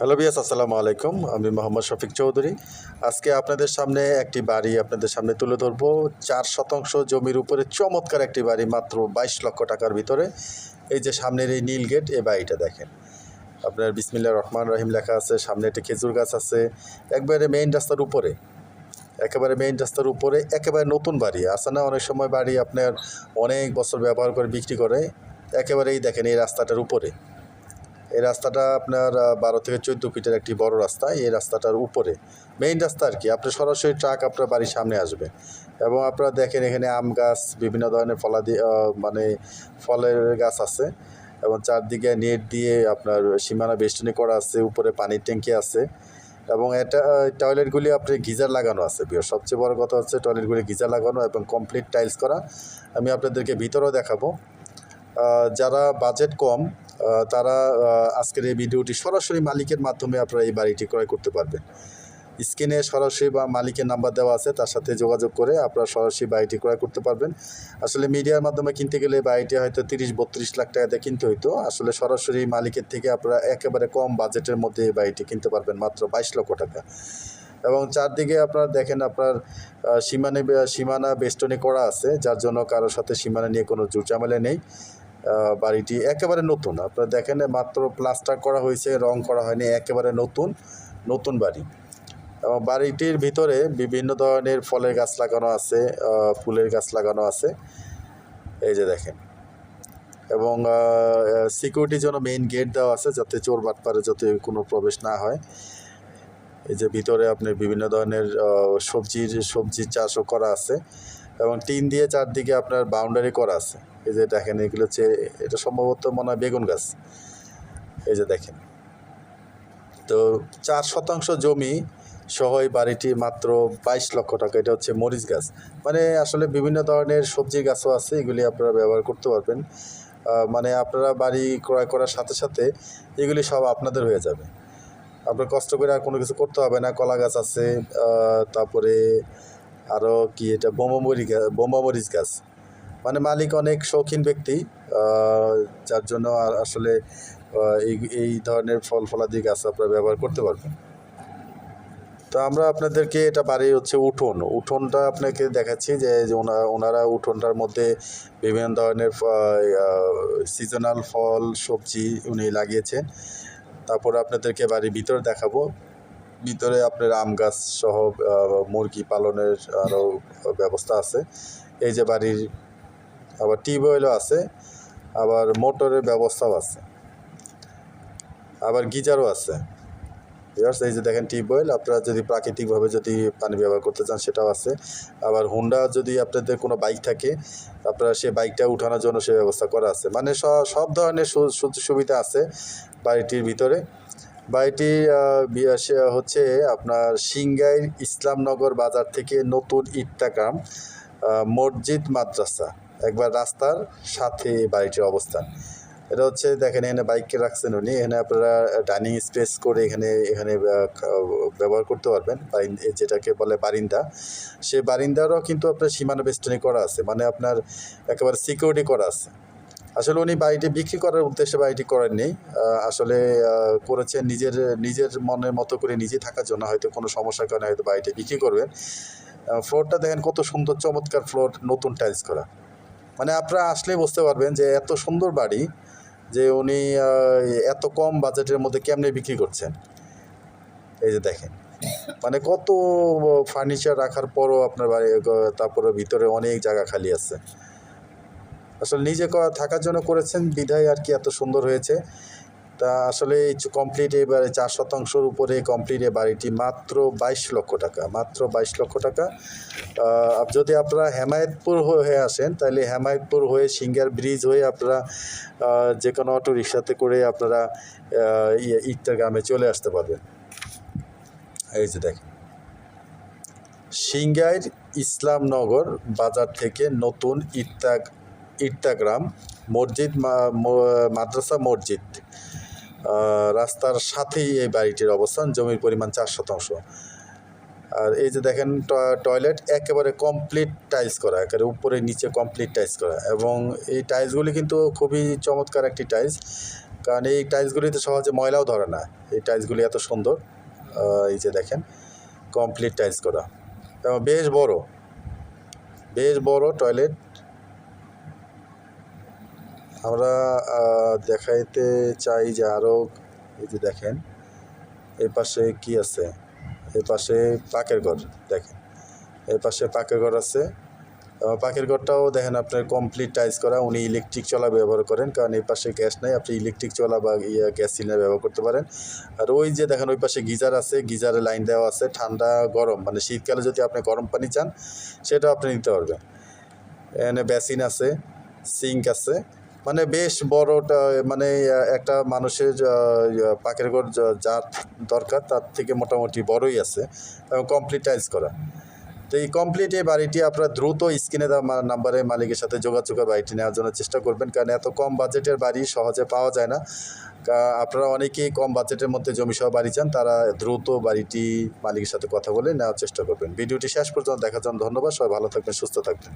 Hello বিয়াস, আসসালামু আলাইকুম। আমি মোহাম্মদ শফিক চৌধুরী। আজকে আপনাদের সামনে একটি বাড়ি আপনাদের সামনে তুলে ধরবো। ৪ শতাংশ জমির উপরে চমৎকার একটি বাড়ি, মাত্র ২২ লক্ষ টাকার ভিতরে। এই যে সামনের এই নীল গেট, এই বাড়িটা দেখেন। আপনার বিসমিল্লাহির রহমানির রহিম লেখা আছে, সামনে একটি খেজুর গাছ আছে, একবারে মেইন রাস্তার উপরে, একেবারে মেইন রাস্তার উপরে, একেবারে নতুন বাড়ি আছে না, অনেক সময় বাড়ি আপনার অনেক বছর ব্যবহার করে বিক্রি করে, একেবারেই দেখেন এই রাস্তাটার উপরে। এই রাস্তাটা আপনার ১২ থেকে ১৪ ফিটের একটি বড় রাস্তা। এই রাস্তাটার উপরে মেইন রাস্তা আর কি, আপনার সরাসরি ট্রাক আপনার বাড়ির সামনে আসবে। এবং আপনারা দেখেন এখানে আম গাছ, বিভিন্ন ধরনের ফলাদি মানে ফলের গাছ আছে, এবং চারদিকে নেট দিয়ে আপনার সীমানা বেষ্টনী করা আছে, উপরে পানির ট্যাঙ্কি আছে, এবং এটা টয়লেটগুলি আপনার গিজার লাগানো আছে। সবচেয়ে বড় কথা হচ্ছে টয়লেটগুলি গিজার লাগানো এবং কমপ্লিট টাইলস করা। আমি আপনাদেরকে ভিতরেও দেখাবো। যারা বাজেট কম তারা আজকের এই ভিডিওটি সরাসরি মালিকের মাধ্যমে আপনারা এই বাড়িটি ক্রয় করতে পারবেন। স্ক্রিনে সরাসরি বা মালিকের নাম্বার দেওয়া আছে, তার সাথে যোগাযোগ করে আপনারা সরাসরি বাড়িটি ক্রয় করতে পারবেন। আসলে মিডিয়ার মাধ্যমে কিনতে গেলে বাড়িটি হয়তো ৩০-৩২ লাখ টাকাতে কিনতে হইতো। আসলে সরাসরি মালিকের থেকে আপনারা একেবারে কম বাজেটের মধ্যে এই বাড়িটি কিনতে পারবেন মাত্র ২২ লক্ষ টাকা। এবং চারদিকে আপনারা দেখেন আপনার সীমানা বেষ্টনী করা আছে, যার জন্য কারোর সাথে সীমানা নিয়ে কোনো ঝুটঝামেলা নেই। বাড়িটি একেবারে নতুন, আপনারা দেখেন মাত্র প্লাস্টার করা হয়েছে, রং করা হয়নি, একেবারে নতুন বাড়ি। এবং বাড়িটির ভিতরে বিভিন্ন ধরনের ফলের গাছ লাগানো আছে, ফুলের গাছ লাগানো আছে, এই যে দেখেন। এবং সিকিউরিটির জন্য মেইন গেট দেওয়া আছে, যাতে চোর বাটপারে যাতে কোনো প্রবেশ না হয়। এই যে ভিতরে আপনার বিভিন্ন ধরনের সবজির চাষও করা আছে, এবং টিন দিয়ে চারদিকে আপনার বাউন্ডারি করা আছে। এই যে দেখেন, এগুলো হচ্ছে, এটা সম্ভবত মনে হয় বেগুন গাছ। এই যে দেখেন, তো ৪ শতাংশ জমি সহ এই বাড়িটি মাত্র ২২ লক্ষ টাকা। এটা হচ্ছে মরিচ গাছ, মানে আসলে বিভিন্ন ধরনের সবজির গাছও আছে, এগুলি আপনারা ব্যবহার করতে পারবেন। মানে আপনারা বাড়ি ক্রয় করার সাথে সাথে এগুলি সব আপনাদের হয়ে যাবে, আপনার কষ্ট করে আর কোনো কিছু করতে হবে না। কলা গাছ আছে, তারপরে আরও কি, এটা বোম্বামরিচ গাছ। মানে মালিক অনেক শৌখিন ব্যক্তি, যার জন্য আসলে এই ধরনের ফলাদি গাছ আপনারা ব্যবহার করতে পারবেন। তো আমরা আপনাদেরকে, এটা বাড়ি হচ্ছে উঠোনটা আপনাকে দেখাচ্ছি, যে ওনারা উঠোনটার মধ্যে বিভিন্ন ধরনের সিজনাল ফল সবজি উনি লাগিয়েছেন। তারপরে আপনাদেরকে বাড়ির ভিতরে দেখাবো। ভিতরে আপনার আম গাছ সহ মুরগি পালনের আরও ব্যবস্থা আছে। এই যে বাড়ির আবার টিউবওয়েলও আছে, আবার মোটরের ব্যবস্থাও আছে, আবার গিজারও আছে। এই যে দেখেন টিউবওয়েল, আপনারা যদি প্রাকৃতিকভাবে যদি পানি ব্যবহার করতে চান সেটাও আছে। আবার হুন্ডা যদি আপনাদের কোনো বাইক থাকে, আপনারা সে বাইকটা উঠানোর জন্য সে ব্যবস্থা করা আছে। মানে সব ধরনের সুবিধা আছে বাড়িটির ভিতরে। বাড়িটি হচ্ছে আপনার সিংগাইর ইসলামনগর বাজার থেকে নতুন ইট্টাগ্রাম মসজিদ মাদ্রাসা একবার রাস্তার সাথে বাড়িটির অবস্থান। এটা হচ্ছে দেখেন, এখানে বাইককে রাখছেন উনি, এখানে আপনারা ডাইনিং স্পেস করে এখানে ব্যবহার করতে পারবেন। যেটাকে বলে বারিন্দা, সে বারিন্দারও কিন্তু আপনার সীমানা বেষ্টনী করা আছে, মানে আপনার একেবারে সিকিউরিটি করা আছে। আসলে উনি বাড়িটি বিক্রি করার উদ্দেশ্যে বাড়িটি করেননি, আসলে করেছেন নিজের মনের মতো করে নিজে থাকার জন্য। হয়তো কোনো সমস্যার কারণে হয়তো বাড়িটি বিক্রি করবেন। ফ্লোরটা দেখেন কত সুন্দর, চমৎকার ফ্লোর, নতুন টাইলস করা। মানে আপনারা আসলেই বুঝতে পারবেন যে এত সুন্দর বাড়ি যে উনি এত কম বাজেটের মধ্যে কেমনে বিক্রি করছেন। এই যে দেখেন, মানে কত ফার্নিচার রাখার পরও আপনার বাড়ি, তারপরে ভিতরে অনেক জায়গা খালি আছে। আসলে নিজে থাকার জন্য করেছেন বিধায় আর কি এত সুন্দর হয়েছে। তা আসলে কমপ্লিট এবারে ৪ শতাংশের উপরে কমপ্লিট এই বাড়িটি মাত্র ২২ লক্ষ টাকা, মাত্র ২২ লক্ষ টাকা। যদি আপনারা হেমায়েতপুর হয়ে আসেন, তাহলে হেমায়েতপুর হয়ে সিঙ্গার ব্রিজ হয়ে আপনারা যে কোনো অটো রিক্সাতে করে আপনারা ইট্টাগ্রামে চলে আসতে পারবেন। এই যে দেখেন, সিংগাইর ইসলামনগর বাজার থেকে নতুন ইট্টাগ্রাম মসজিদ মাদ্রাসা মসজিদ রাস্তার সাথেই এই বাড়িটির অবস্থান। জমির পরিমাণ ৪ শতাংশ। আর এই যে দেখেন টয়লেট একেবারে কমপ্লিট টাইলস করা, একেবারে উপরে নিচে কমপ্লিট টাইলস করা, এবং এই টাইলসগুলি কিন্তু খুবই চমৎকার একটি টাইলস। কারণ এই টাইলসগুলিতে সহজে ময়লাও ধরে না। এই টাইলসগুলি এত সুন্দর, এই যে দেখেন কমপ্লিট টাইলস করা এবং বেশ বড় টয়লেট। আমরা দেখাইতে চাই যে আরও, এই যে দেখেন এই পাশে কি আছে, এই পাশে পাকের ঘর দেখেন, এই পাশে পাকের ঘর আছে। পাকের ঘরটাও দেখেন আপনার কমপ্লিট টাইলস করা। উনি ইলেকট্রিক চলা ব্যবহার করেন, কারণ এই পাশে গ্যাস নাই, আপনি ইলেকট্রিক চলা বা গ্যাস সিলিন্ডার ব্যবহার করতে পারেন। আর ওই যে দেখেন ওই পাশে গিজার আছে, গিজারে লাইন দেওয়া আছে, ঠান্ডা গরম মানে শীতকালে যদি আপনি গরম পানি চান সেটাও আপনি নিতে পারবেন। এখানে বেসিন আছে, সিঙ্ক আছে, মানে বেশ বড়টা, মানে একটা মানুষের পাকের ঘর যার দরকার তার থেকে মোটামুটি বড়ই আছে এবং কমপ্লিট টাইলস করা। তো এই কমপ্লিট এই বাড়িটি আপনারা দ্রুত স্ক্রিনে দেওয়া নাম্বারে মালিকের সাথে যোগাযোগ করে বাড়িটি নেওয়ার জন্য চেষ্টা করবেন, কারণ এত কম বাজেটের বাড়ি সহজে পাওয়া যায় না। আপনারা অনেকেই কম বাজেটের মধ্যে জমিসহ বাড়ি চান, তারা দ্রুত বাড়িটি মালিকের সাথে কথা বলে নেওয়ার চেষ্টা করবেন। ভিডিওটি শেষ পর্যন্ত দেখার জন্য ধন্যবাদ। সবাই ভালো থাকবেন, সুস্থ থাকবেন।